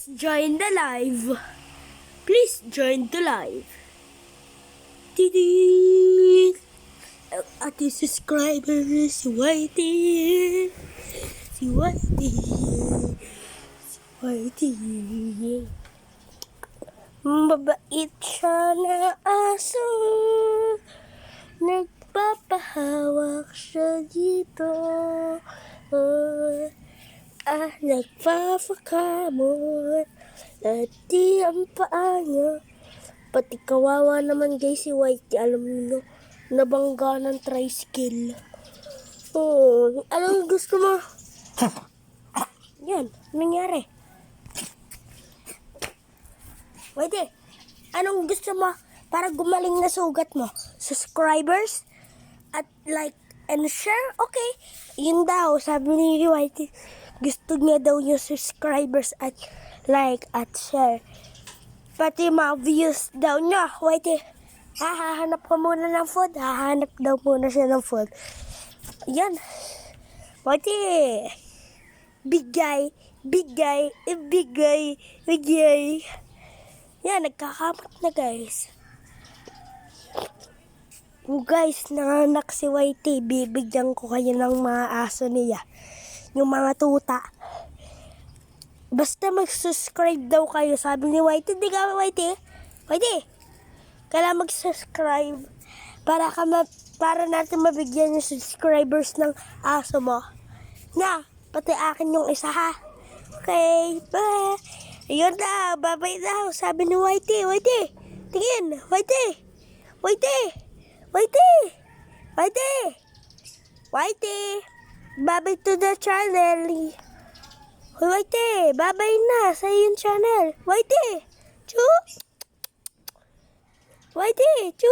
Please join the live. Please join the live. Tidid. Ating subscribers, waiting. Si waiting. Waiting. Mabait siya na aso. Nagpapahawak siya dito. Nagpapakamot. At di ang paa niya. Pati kawawa naman guys si Whitey. Alam niyo, nabangga ng tricycle. Anong gusto mo? Yan, nangyari. Whitey, anong gusto mo para gumaling na sugat mo? Subscribers? At like and share? Okay. Yun daw, sabi ni Whitey. Gusto niya daw yung subscribers at like at share. Pati mga views daw niya. Whitey, hahanap ka muna ng food. Hahanap daw muna siya ng food. Yan. Whitey, bigay, bigay, ibigay, bigay. Yan, nagkakamot na guys. Guys, nanganak si Whitey. Bibigyan ko kayo ng mga aso niya. Yung mga tuta. Basta mag-subscribe daw kayo. Sabi ni Whitey, di ka Whitey? Whitey, kailangan mag-subscribe para natin mabigyan yung subscribers ng aso mo. Na, pati akin yung isa ha. Okay, bye. Ayun daw, babay daw. Sabi ni Whitey, Whitey, tingin, Whitey, Whitey, Whitey, Whitey, Whitey, babay to the channel. Whitey, babay na sa iyong channel. Whitey, chu, Whitey, chu,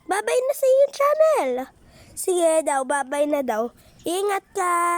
babay na sa iyong channel. Sige daw, babay na daw. Ingat ka.